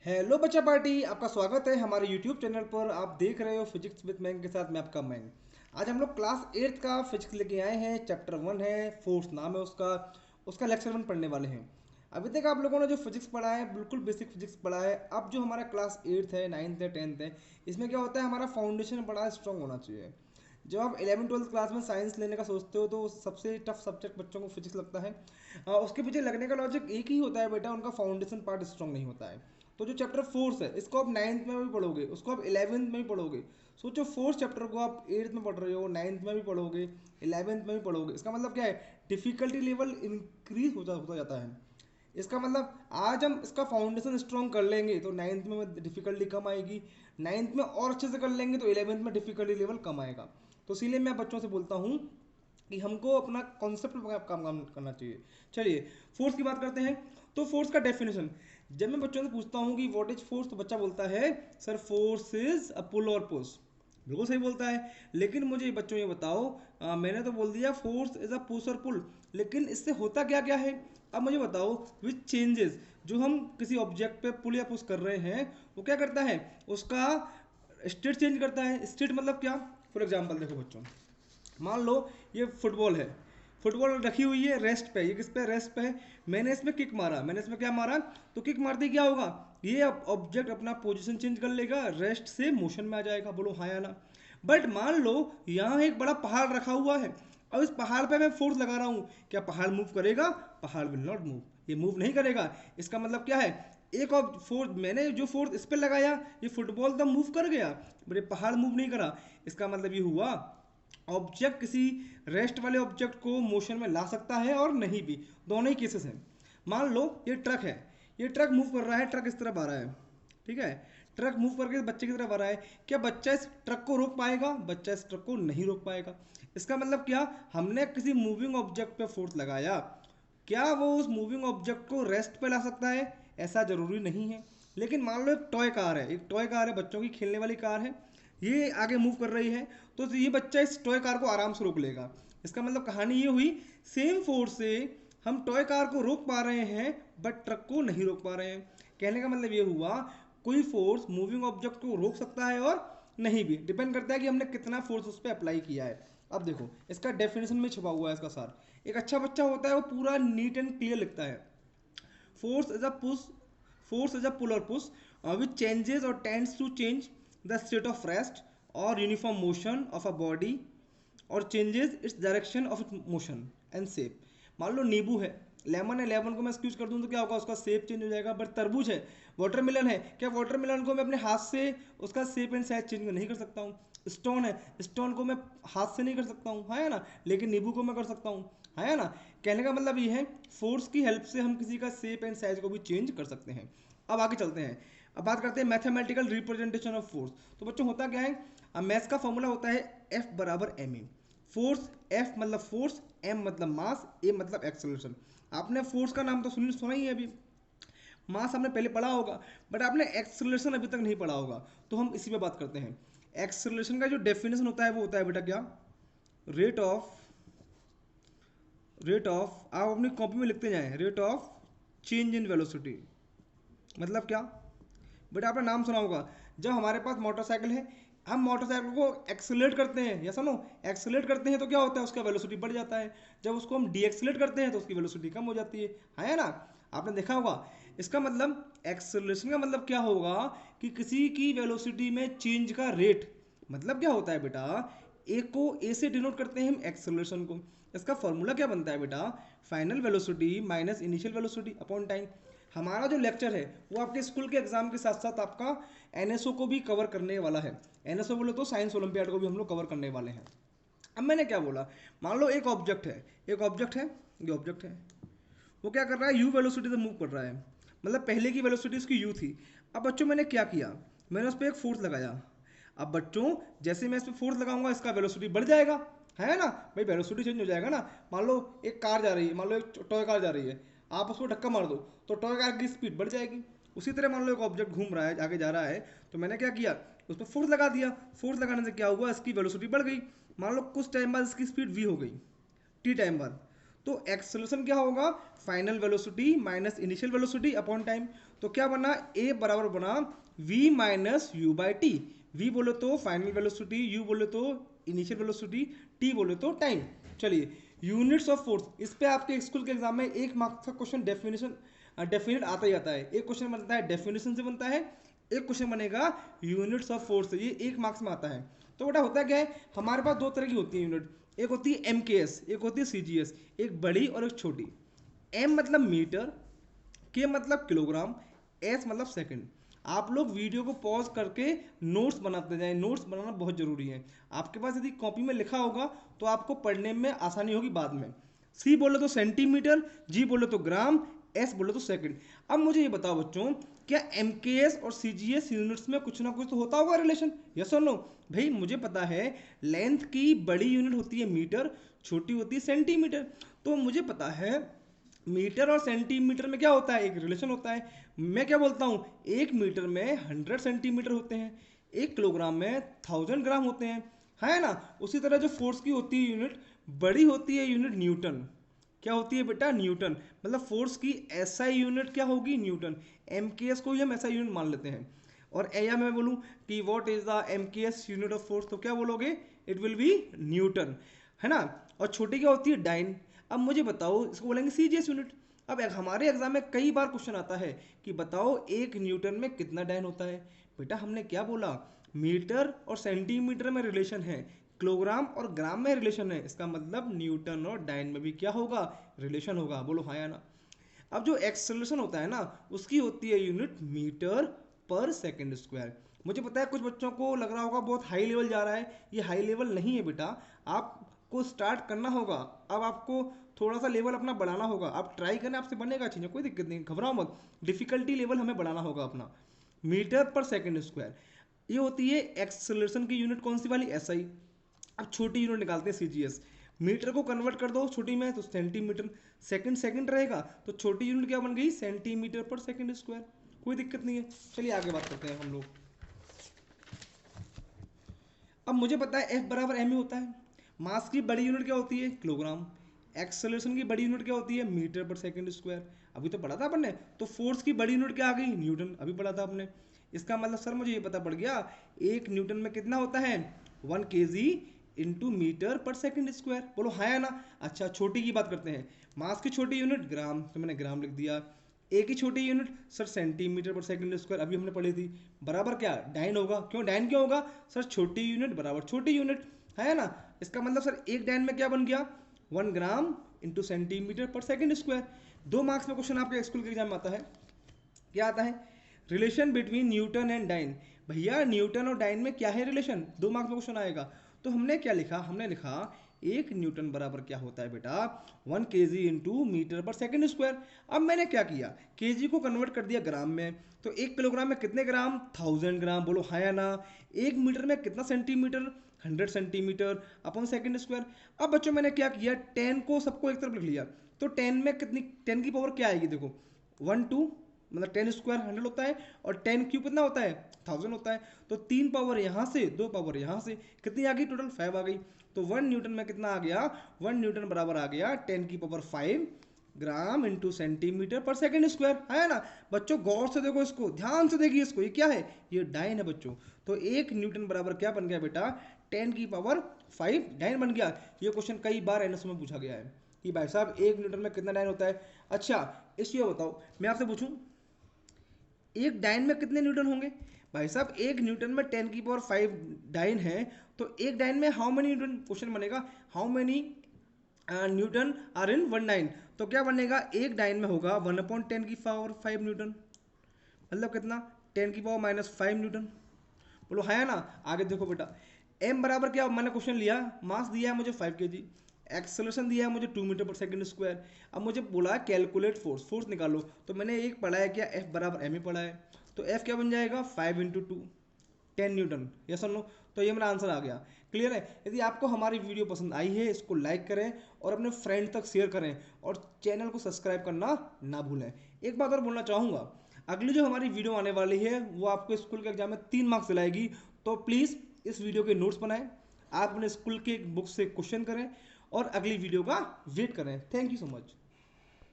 Hello बच्चा party, आपका स्वागत है हमारे यूट्यूब चैनल पर। आप देख रहे हो फिजिक्स विद मैंग के साथ मैं आपका मैंग। आज हम लोग क्लास 8 का फिजिक्स लेके आए हैं। चैप्टर 1 है, फोर्स नाम है उसका। उसका लेक्चर 1 पढ़ने वाले हैं। अभी तक आप लोगों ने जो फिजिक्स पढ़ा है बिल्कुल बेसिक फिजिक्स पढ़ा है। अब जो हमारा क्लास 8 है, 9th है, 10th है, इसमें क्या होता है, हमारा फाउंडेशन बड़ा स्ट्रॉन्ग होना चाहिए। जब आप 11th 12th क्लास में साइंस लेने का सोचते हो तो सबसे टफ सब्जेक्ट बच्चों को फिजिक्स लगता है। उसके पीछे लगने का लॉजिक एक ही होता है बेटा, उनका फाउंडेशन पार्ट स्ट्रॉन्ग नहीं होता है। तो जो चैप्टर फोर्स है इसको आप 9th में भी पढ़ोगे, उसको आप 11th में भी पढ़ोगे। सोचो फोर्थ चैप्टर को आप 8th में पढ़ रहे हो, 9th में भी पढ़ोगे, 11th में भी पढ़ोगे। इसका मतलब क्या है, डिफिकल्टी लेवल इंक्रीज होता जाता है। इसका मतलब आज हम इसका फाउंडेशन स्ट्रॉन्ग कर लेंगे तो 9th में डिफिकल्टी कम आएगी, 9th में और अच्छे से कर लेंगे तो 11th में डिफिकल्टी लेवल कम आएगा। तो इसीलिए मैं बच्चों से बोलता हूँ कि हमको अपना कॉन्सेप्ट पर काम करना चाहिए। चलिए फोर्स की बात करते हैं। तो फोर्स का डेफिनेशन, जब मैं बच्चों से पूछता हूँ कि व्हाट इज फोर्स, तो बच्चा बोलता है सर फोर्स इज अ पुल और पुश। बिल्कुल सही बोलता है। लेकिन मुझे बच्चों ये बताओ, मैंने तो बोल दिया फोर्स इज अ पुश और पुल, लेकिन इससे होता क्या क्या है। अब मुझे बताओ विच चेंजेस, जो हम किसी ऑब्जेक्ट पे पुल या पुश कर रहे हैं वो क्या करता है, उसका स्टेट चेंज करता है। स्टेट मतलब क्या, फॉर एग्जाम्पल देखो बच्चों, मान लो ये फुटबॉल है, फुटबॉल रखी हुई है रेस्ट पे। ये किस पे, रेस्ट पे है। मैंने इसमें किक मारा, मैंने इसमें क्या मारा, तो किक मारते ही क्या होगा, ये ऑब्जेक्ट अपना पोजीशन चेंज कर लेगा, रेस्ट से मोशन में आ जाएगा। बोलो हाँ या ना। बट मान लो यहाँ एक बड़ा पहाड़ रखा हुआ है, अब इस पहाड़ पे मैं फोर्स लगा रहा हूँ, क्या पहाड़ मूव करेगा? पहाड़ विल नॉट मूव, ये मूव नहीं करेगा। इसका मतलब क्या है, एक और फोर्स, मैंने जो फोर्स इस पर लगाया, ये फुटबॉल तो मूव कर गया, बट ये पहाड़ मूव नहीं करा। इसका मतलब ये हुआ ऑब्जेक्ट किसी रेस्ट वाले ऑब्जेक्ट को मोशन में ला सकता है और नहीं भी, दोनों ही केसेस हैं। मान लो ये ट्रक है, ये ट्रक मूव कर रहा है, ट्रक इस तरफ आ रहा है, ठीक है। ट्रक मूव करके बच्चे की तरफ आ रहा है, क्या बच्चा इस ट्रक को रोक पाएगा? बच्चा इस ट्रक को नहीं रोक पाएगा। इसका मतलब क्या, हमने किसी मूविंग ऑब्जेक्ट पे फोर्स लगाया, क्या वो उस मूविंग ऑब्जेक्ट को रेस्ट पे ला सकता है? ऐसा जरूरी नहीं है। लेकिन मान लो एक टॉय कार है, एक टॉय कार है, बच्चों की खेलने वाली कार है, ये आगे मूव कर रही है, तो ये बच्चा इस टॉय कार को आराम से रोक लेगा। इसका मतलब कहानी ये हुई, सेम फोर्स से हम टॉय कार को रोक पा रहे हैं बट ट्रक को नहीं रोक पा रहे हैं। कहने का मतलब ये हुआ, कोई फोर्स मूविंग ऑब्जेक्ट को रोक सकता है और नहीं भी, डिपेंड करता है कि हमने कितना फोर्स उस पर अप्लाई किया है। अब देखो इसका डेफिनेशन में छुपा हुआ है इसका सार। एक अच्छा बच्चा होता है वो पूरा नीट एंड क्लियर लिखता है। Force is a push, force is a pull or push which changes or tends to change the state of rest or uniform motion of a body or changes its direction of its motion and shape। मान लो नींबू है, lemon है, lemon को मैं स्क्यूज कर दूं तो क्या होगा, उसका शेप चेंज हो जाएगा। बट तरबूज है, वाटरमेलन है, क्या वाटरमेलन को मैं अपने हाथ से उसका शेप एंड साइज चेंज नहीं कर सकता हूँ? स्टोन है, स्टोन को मैं हाथ से नहीं कर सकता हूँ, हाँ या ना, लेकिन नींबू को मैं कर सकता हूँ, हाँ या ना। कहने का मतलब ये है, फोर्स की हेल्प से हम किसी का शेप एंड साइज को भी चेंज कर सकते हैं। अब आगे चलते हैं, अब बात करते हैं मैथमेटिकल रिप्रेजेंटेशन ऑफ फोर्स। तो बच्चों होता क्या है, अब मैथ्स का फॉर्मूला होता है एफ बराबर एम ए। फोर्स, एफ मतलब फोर्स, एम मतलब मास, ए मतलब एक्सेलरेशन। आपने फोर्स का नाम तो सुना ही है अभी, मास आपने पहले पढ़ा होगा, बट आपने एक्सेलरेशन अभी तक नहीं पढ़ा होगा। तो हम इसी पे बात करते हैं। एक्सेलरेशन का जो डेफिनेशन होता है वो होता है बेटा क्या, रेट ऑफ, रेट ऑफ, आप अपनी कॉपी में लिखते जाएं, rate of change in velocity. मतलब क्या, बेटा आपने नाम सुना होगा, जब हमारे पास मोटरसाइकिल है, हम मोटरसाइकिल को एक्सेलरेट करते हैं, या सुनो, एक्सेलरेट करते हैं तो क्या होता है, उसका वेलोसिटी बढ़ जाता है। जब उसको हम डी एक्सेलरेट करते हैं तो उसकी वेलोसिटी कम हो जाती है ना। आपने देखा होगा। इसका मतलब एक्सेलरेशन का मतलब क्या होगा, कि किसी की वेलोसिटी में चेंज का रेट। मतलब क्या होता है बेटा, ए को ए से डिनोट करते हैं हम एक्सेलरेशन को। इसका फॉर्मूला क्या बनता है बेटा, final velocity minus initial velocity upon time. हमारा जो लेक्चर है वो आपके स्कूल के एग्जाम के साथ साथ आपका एनएसओ को भी कवर करने वाला है। एनएसओ बोले तो साइंस ओलंपियाड को भी हम लोग कवर करने वाले हैं। अब मैंने क्या बोला, मान लो एक ऑब्जेक्ट है, एक ऑब्जेक्ट है, ये ऑब्जेक्ट है, वो क्या कर रहा है, यू वेलोसिटी से मूव कर रहा है। मतलब पहले की वेलोसिटी उसकी यू थी। अब बच्चों मैंने क्या किया, मैंने उस पर एक फोर्स लगाया। अब बच्चों जैसे मैं इस पर फोर्स लगाऊंगा इसका वेलोसिटी बढ़ जाएगा, है ना भाई, वेलोसिटी चेंज हो जाएगा ना। मान लो एक कार जा रही है, मान लो एक टॉय कार जा रही है, आप उसको धक्का मार दो तो टॉय कार की स्पीड बढ़ जाएगी। उसी तरह मान लो एक ऑब्जेक्ट घूम रहा है, आगे जा रहा है, तो मैंने क्या किया, उस पर फोर्स लगा दिया। फोर्स लगाने से क्या हुआ, इसकी वेलोसिटी बढ़ गई। मान लो कुछ टाइम बाद इसकी स्पीड वी हो गई, टी टाइम बाद, तो एक्सेलरेशन क्या होगा, final velocity minus initial velocity upon time. तो क्या बना, ए बराबर बना v minus you by T. v बोले तो फाइनल वेलोसिटी, u बोले तो इनिशियल वेलोसिटी, t बोले तो टाइम। चलिए यूनिट्स ऑफ फोर्स, इस पे आपके स्कूल के एग्जाम में 1 मार्क्स का क्वेश्चन डेफिनेट आता ही आता है। एक क्वेश्चन बनता है डेफिनेशन से बनता है, एक क्वेश्चन बनेगा यूनिट्स ऑफ फोर्स से, ये 1 मार्क्स में आता है। तो बेटा होता क्या है, हमारे पास दो तरह की होती है यूनिट, एक होती है एमकेएस, एक होती है सीजीएस, एक बड़ी और एक छोटी। एम मतलब मीटर, के मतलब किलोग्राम, एस मतलब सेकंड। आप लोग वीडियो को पॉज करके नोट्स बनाते जाएं, नोट्स बनाना बहुत जरूरी है। आपके पास यदि कॉपी में लिखा होगा तो आपको पढ़ने में आसानी होगी बाद में। सी बोले तो सेंटीमीटर, जी बोले तो ग्राम, एस बोले तो सेकंड। अब मुझे ये बताओ बच्चों, क्या एमकेएस और सीजीएस यूनिट्स में कुछ ना कुछ तो होता होगा रिलेशन, यस और नो? भाई मुझे पता है लेंथ की बड़ी यूनिट होती है मीटर, छोटी होती है सेंटीमीटर। तो मुझे पता है मीटर और सेंटीमीटर में क्या होता है, एक रिलेशन होता है। मैं क्या बोलता हूँ, 1 मीटर में 100 सेंटीमीटर होते हैं, 1 किलोग्राम में 1000 ग्राम होते हैं, है ना? उसी तरह जो फोर्स की होती है यूनिट, बड़ी होती है यूनिट न्यूटन। क्या होती है बेटा, न्यूटन। मतलब फोर्स की एसआई यूनिट क्या होगी, न्यूटन। एमकेएस को ही हम एसआई यूनिट मान लेते हैं। और या मैं बोलूँ कि what is the MKS unit of force, तो क्या बोलोगे, इट विल बी न्यूटन, है ना? और छोटी क्या होती है, डाइन। अब मुझे बताओ, इसको बोलेंगे सीजीएस यूनिट। अब हमारे एग्जाम में कई बार क्वेश्चन आता है कि बताओ 1 न्यूटन में कितना डाइन होता है। बेटा हमने क्या बोला, मीटर और सेंटीमीटर में रिलेशन है, किलोग्राम और ग्राम में रिलेशन है, इसका मतलब न्यूटन और डाइन में भी क्या होगा, रिलेशन होगा। बोलो हाँ या ना? अब जो एक्सेलरेशन होता है ना, उसकी होती है यूनिट मीटर पर सेकंड स्क्वायर। मुझे पता है कुछ बच्चों को लग रहा होगा बहुत हाई लेवल जा रहा है, ये हाई लेवल नहीं है बेटा। आपको स्टार्ट करना होगा, अब आपको थोड़ा सा लेवल अपना बढ़ाना होगा। आप ट्राई करना, आपसे बनेगा चीज़ें, कोई दिक्कत नहीं, घबराओ मत। डिफिकल्टी लेवल हमें बढ़ाना होगा अपना। मीटर पर सेकंड स्क्वायर ये होती है एक्सेलरेशन की यूनिट, कौन सी वाली, एसआई। अब छोटी यूनिट निकालते हैं सीजीएस। मीटर को कन्वर्ट कर दो छोटी में तो सेंटीमीटर, सेकंड सेकंड रहेगा तो छोटी यूनिट क्या बन गई, सेंटीमीटर पर सेकंड स्क्वायर। कोई दिक्कत नहीं है, चलिए आगे बात करते हैं हम लोग। अब मुझे पता है एफ बराबर एम ही होता है। मास की बड़ी यूनिट क्या होती है, किलोग्राम। एक्सेलरेशन की बड़ी यूनिट क्या होती है, मीटर पर सेकंड स्क्वायर। अभी तो पढ़ा था अपन ने। तो फोर्स की बड़ी यूनिट क्या आ गई, न्यूटन, अभी पढ़ा था आपने। इसका मतलब सर मुझे ये पता पड़ गया, 1 न्यूटन में कितना होता है, 1 kg इंटू मीटर पर सेकंड स्क्वायर। बोलो हाँ या ना? अच्छा छोटी की बात करते हैं। मास की छोटी यूनिट ग्राम, तो मैंने ग्राम लिख दिया। ए की छोटी unit sir centimetre per second square, अभी हमने पढ़ी थी। बराबर क्या, डाइन होगा। क्यों डाइन क्यों होगा, सर छोटी यूनिट बराबर छोटी यूनिट, है ना? इसका मतलब सर एक डाइन में क्या बन गया, 1 gram into centimetre per second square. 2 marks में क्वेश्चन आपके स्कूल के एग्जाम में आता है। क्या आता है, relation between newton and dyne. भैया न्यूटन और डाइन में क्या है रिलेशन, 2 मार्क्स में क्वेश्चन आएगा। तो हमने क्या लिखा, हमने लिखा 1 न्यूटन बराबर क्या होता है बेटा, 1 kg इंटू मीटर पर सेकंड स्क्वायर। अब मैंने क्या किया, केजी को कन्वर्ट कर दिया ग्राम में। तो 1 किलोग्राम में कितने ग्राम, 1000 ग्राम। बोलो हाँ या ना? 1 मीटर में कितना centimetre, 100 centimetre upon second square. अब बच्चों मैंने क्या किया, 10 को सबको एक तरफ लिख लिया। तो 10 में कितनी, 10 की पावर क्या आएगी, देखो 1 2, मतलब 10 स्क्वायर 100 होता है, और 10 क्यूब कितना होता है, 1000 होता है। तो 3 पावर यहाँ से, 2 पावर यहाँ से, कितनी आ गई, टोटल 5 आ गई। तो 1 न्यूटन में कितना आ गया, 1 न्यूटन बराबर आ गया 10 की पावर 5 ग्राम into centimetre per second square, है ना? बच्चों गौर से देखो इसको, ध्यान से देखिए इसको, ये क्या है, ये डाइन है बच्चों। तो 1 न्यूटन बराबर क्या बन गया बेटा, 10 की पावर 5 डाइन बन गया। ये क्वेश्चन कई बार एनएसओ में पूछा गया है कि भाई साहब 1 न्यूटन में कितना डाइन होता है। अच्छा इसलिए बताओ, मैं आपसे पूछूं एक डाइन में कितने न्यूटन होंगे। भाई साहब 1 न्यूटन में 10 की पावर 5 डाइन है, तो एक डाइन में हाउ मेनी न्यूटन, क्वेश्चन बनेगा how many newton are in 1 dyne. तो क्या बनेगा, एक डाइन में होगा 1/10 की पावर 5 न्यूटन, मतलब कितना, 10 की पावर -5 न्यूटन। बोलो हाँ या ना? आगे देखो बेटा, एम बराबर क्या, मैंने क्वेश्चन लिया, मास दिया है मुझे 5 kg, एक्सेलरेशन दिया है मुझे 2 मीटर पर सेकंड स्क्वायर। अब मुझे बोला कैलकुलेट फोर्स, फोर्स निकालो। तो मैंने एक पढ़ा है क्या, एफ बराबर एम ही पढ़ा है। तो एफ क्या बन जाएगा, 5 × 2 10 न्यूटन, यस और नो? तो ये मेरा आंसर आ गया। क्लियर है? यदि आपको हमारी वीडियो पसंद आई है, इसको लाइक करें और अपने फ्रेंड तक शेयर करें, और चैनल को सब्सक्राइब करना ना भूलें। एक बात और बोलना चाहूँगा, अगली जो हमारी वीडियो आने वाली है वो आपको स्कूल के एग्जाम में 3 मार्क्स दिलाएगी। तो प्लीज़ इस वीडियो के नोट्स बनाएं, आप अपने स्कूल के बुक से क्वेश्चन करें, और अगली वीडियो का वेट करें। Thank you so much.